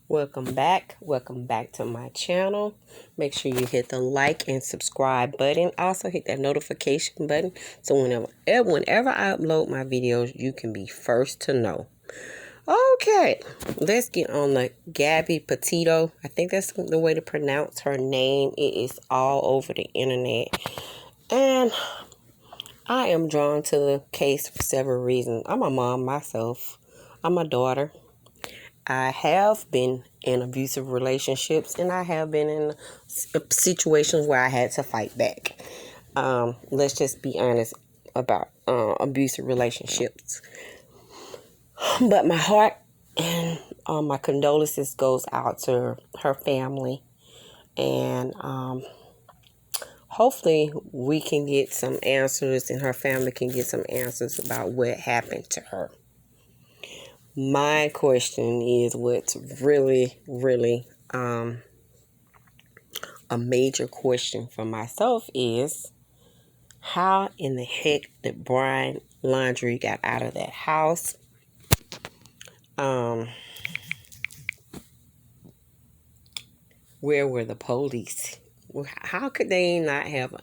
Welcome back to my channel. Make sure you hit the like and subscribe button. Also hit that notification button so whenever I upload my videos, you can be first to know. Okay, let's get on the Gabby Petito. I think that's the way to pronounce her name. It is all over the internet, and I am drawn to the case for several reasons. I'm a mom myself. I'm a daughter. I have been in abusive relationships, and I have been in situations where I had to fight back. Let's just be honest about abusive relationships. But my heart and my condolences goes out to her family, and hopefully we can get some answers, and her family can get some answers about what happened to her. My question is what's really, really a major question for myself is, how in the heck did Brian Laundrie got out of that house? Where were the police? How could they not have,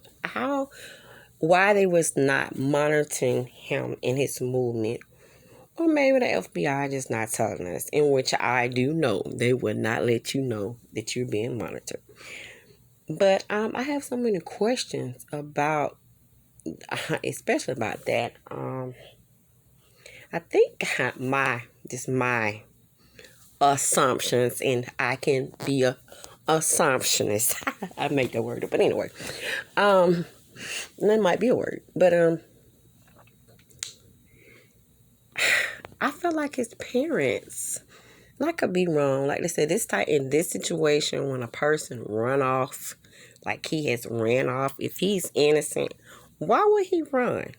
why they was not monitoring him in his movement? Or maybe the FBI just not telling us, in which I do know they would not let you know that you're being monitored. But I have so many questions about, especially about that. I think my assumptions, and I can be a assumptionist. I make that word up, but anyway, that might be a word, but I feel like his parents, and I could be wrong. Like they said, in this situation, when a person run off, like he has ran off, if he's innocent, why would he run?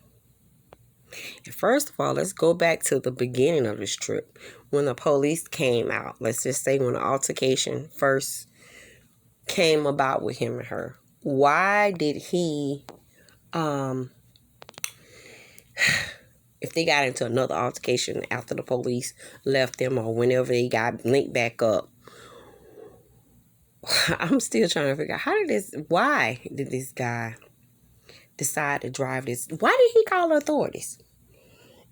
And first of all, let's go back to the beginning of this trip. When the police came out, let's just say when the altercation first came about with him and her, why did he, if they got into another altercation after the police left them or whenever they got linked back up, I'm still trying to figure out why did this guy decide to drive this? Why did he call the authorities?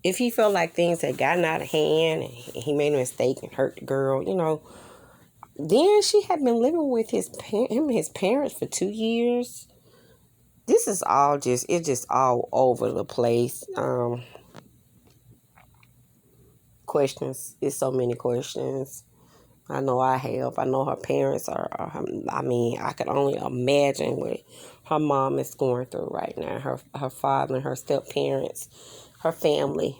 If he felt like things had gotten out of hand and he made a mistake and hurt the girl, then she had been living with him and his parents for 2 years. This is it's just all over the place. Questions. It's so many questions. I know I have. I know her parents are, I could only imagine what her mom is going through right now. Her father and her step-parents, her family.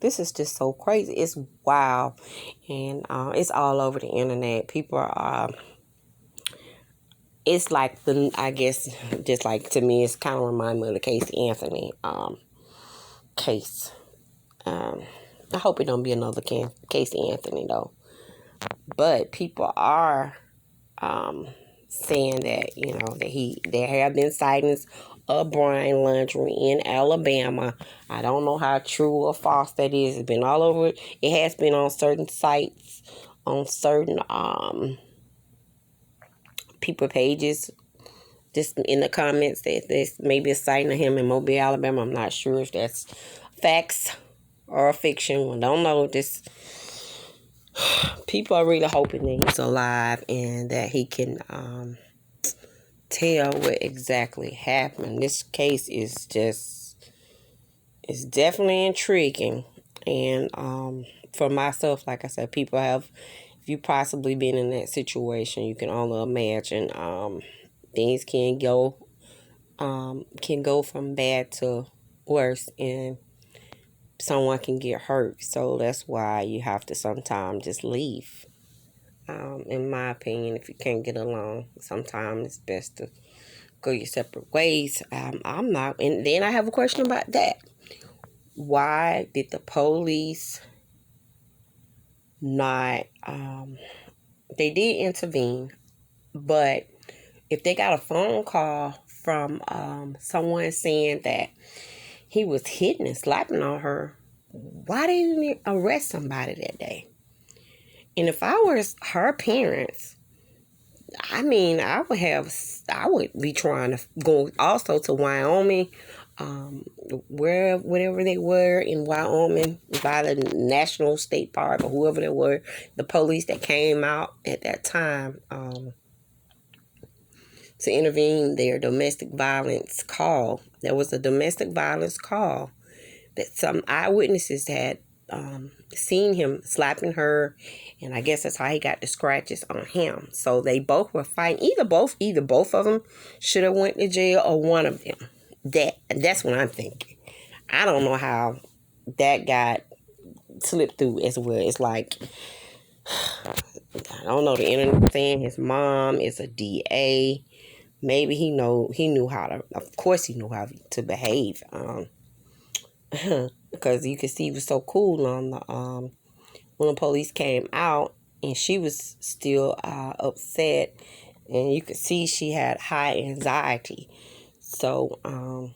This is just so crazy. It's wild. And it's all over the internet. People are, it's like I guess, just like to me, it's kind of remind me of the Casey Anthony case. I hope it don't be another Casey Anthony though. But people are saying that, that there have been sightings of Brian Laundrie in Alabama. I don't know how true or false that is. It's been all over. It has been on certain sites, on certain people pages, just in the comments that there's maybe a sighting of him in Mobile, Alabama. I'm not sure if that's facts or fiction. I don't know. People are really hoping that he's alive and that he can tell what exactly happened. This case is definitely intriguing. And for myself, like I said, if you possibly been in that situation, you can only imagine things can go from bad to worse, and someone can get hurt. So that's why you have to sometimes just leave. In my opinion, if you can't get along, sometimes it's best to go your separate ways. I'm not, and then I have a question about that. Why did the police not, they did intervene, but if they got a phone call from someone saying that he was hitting and slapping on her, why didn't they arrest somebody that day? And if I was her parents, I mean, I would be trying to go also to Wyoming, whatever they were in Wyoming, by the National State Park or whoever they were, the police that came out at that time to intervene their domestic violence call. There was a domestic violence call that some eyewitnesses had seen him slapping her, and I guess that's how he got the scratches on him. So they both were fighting. Either both of them should have went to jail, or one of them. That's what I'm thinking. I don't know how that got slipped through as well. It's like, I don't know, the internet saying his mom is a DA. Maybe he knew how to. Of course, he knew how to behave. Because you could see he was so cool on the when the police came out, and she was still upset, and you could see she had high anxiety. So I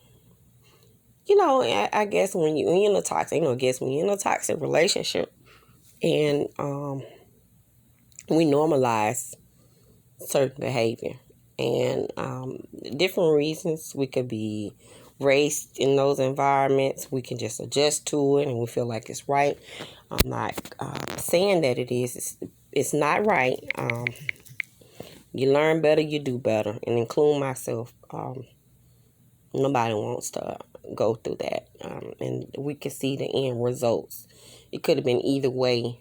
guess when you're in a toxic, when you're in a toxic relationship, and we normalize certain behavior, and different reasons. We could be raised in those environments. We can just adjust to it, and we feel like it's right. I'm not saying that it is. It's not right. You learn better, you do better, and include myself. Nobody wants to go through that, and we can see the end results. It could have been either way.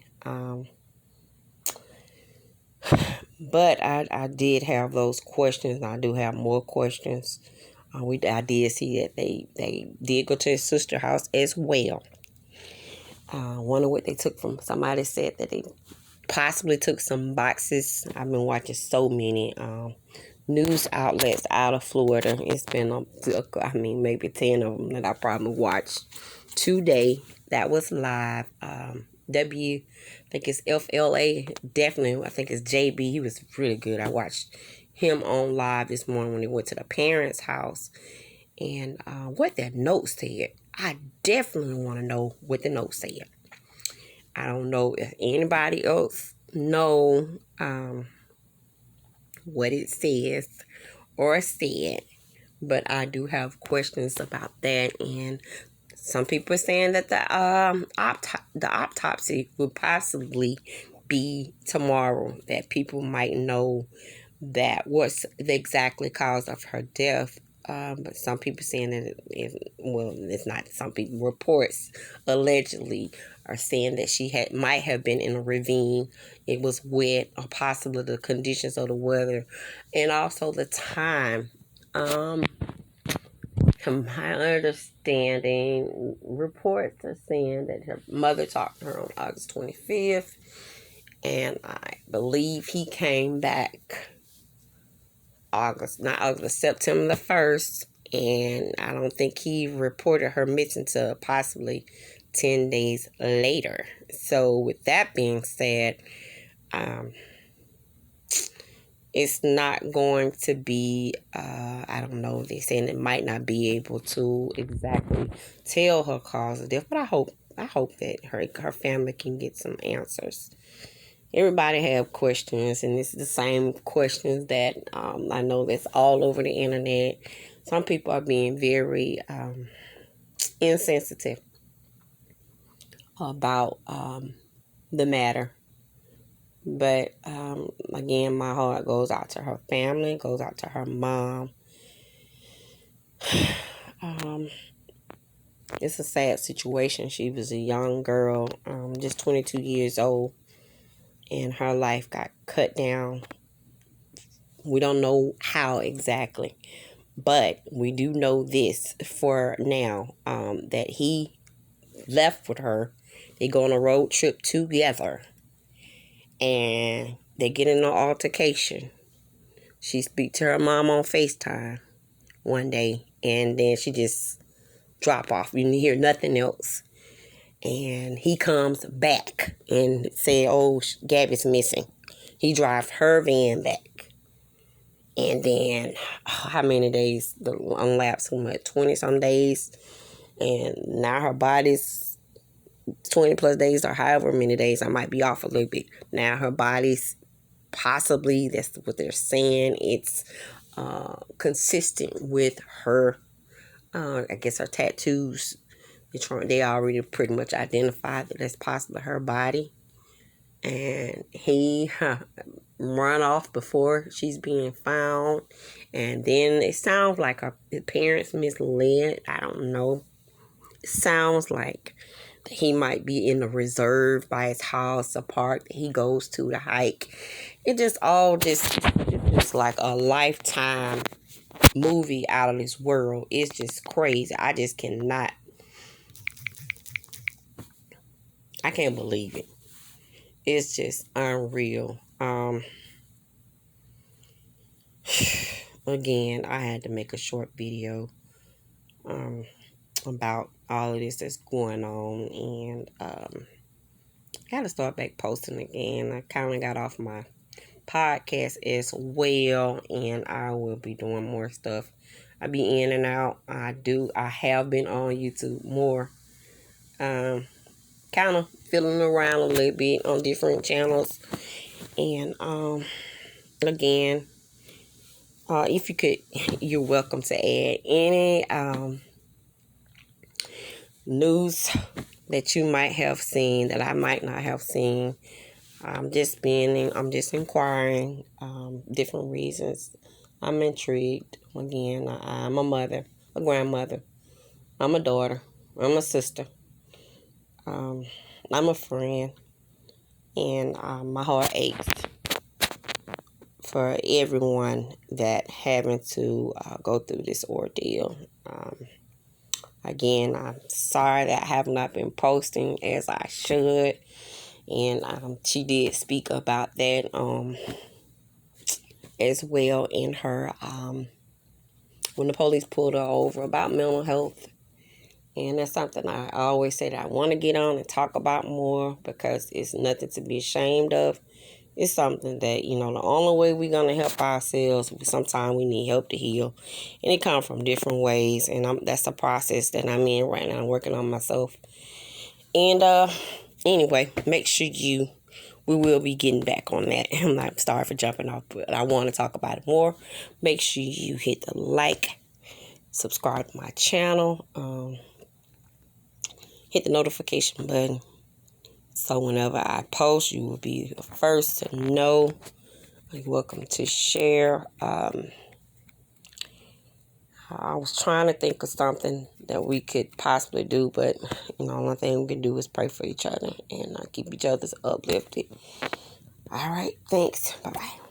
But I did have those questions. I do have more questions. I did see that they did go to his sister's house as well. Wonder what they took from. Somebody said that they possibly took some boxes. I've been watching so many news outlets out of Florida. It's been, maybe 10 of them that I probably watched today. That was live. I think it's FLA. Definitely, I think it's JB. He was really good. I watched him on live this morning when he went to the parents' house. And what that note said, I definitely want to know what the note said. I don't know if anybody else know what it says or said, but I do have questions about that. And some people are saying that the autopsy will possibly be tomorrow, that people might know that what's the exactly cause of her death. But some people saying that it's not. Some people reports allegedly are saying that she might have been in a ravine. It was wet, or possibly the conditions of the weather, and also the time. From my understanding, reports are saying that her mother talked to her on August 25th, and I believe he came back September the 1st, and I don't think he reported her missing till possibly 10 days later. So with that being said, it's not going to be, I don't know, they're saying it might not be able to exactly tell her cause of death, but I hope that her family can get some answers. Everybody have questions, and it's the same questions that I know that's all over the internet. Some people are being very insensitive about the matter. But again, my heart goes out to her family, goes out to her mom. It's a sad situation. She was a young girl, just 22 years old, and her life got cut down. We don't know how exactly, but we do know this for now, that he left with her. They go on a road trip together, and they get in an altercation. She speak to her mom on FaceTime one day, and then she just drop off. You hear nothing else. And he comes back and say, "Oh, Gabby's missing." He drives her van back. And then, how many days? Unlapsed, 20 some days. And now her body's 20 plus days or however many days I might be off a little bit. Now her body's possibly, that's what they're saying, it's consistent with her, I guess her tattoos. They already pretty much identified that that's possibly her body. And he run off before she's being found. And then it sounds like her parents misled. I don't know. It sounds like he might be in the reserve by his house, a park that he goes to hike. It just all just like a Lifetime movie out of this world. It's just crazy. I just cannot. I can't believe it. It's just unreal. Again, I had to make a short video about all of this that's going on, and got to start back posting again. I kind of got off my podcast as well, and I will be doing more stuff. I be in and out. I have been on YouTube more, kind of fiddling around a little bit on different channels. And again, if you could, you're welcome to add any news that you might have seen that I might not have seen. I'm just inquiring, different reasons. I'm intrigued. Again, I'm a mother, a grandmother. I'm a daughter. I'm a sister. I'm a friend. And my heart aches for everyone that having to go through this ordeal. Again, I'm sorry that I have not been posting as I should. And she did speak about that as well in her, when the police pulled her over, about mental health. And that's something I always say that I want to get on and talk about more, because it's nothing to be ashamed of. It's something that, the only way we're going to help ourselves, sometimes we need help to heal. And it comes from different ways. And that's the process that I'm in right now. I'm working on myself. And anyway, make sure we will be getting back on that. I'm not sorry for jumping off, but I want to talk about it more. Make sure you hit the like, subscribe to my channel, hit the notification button. So whenever I post, you will be the first to know. You're welcome to share. I was trying to think of something that we could possibly do, but the only thing we can do is pray for each other and keep each other uplifted. All right, thanks. Bye-bye.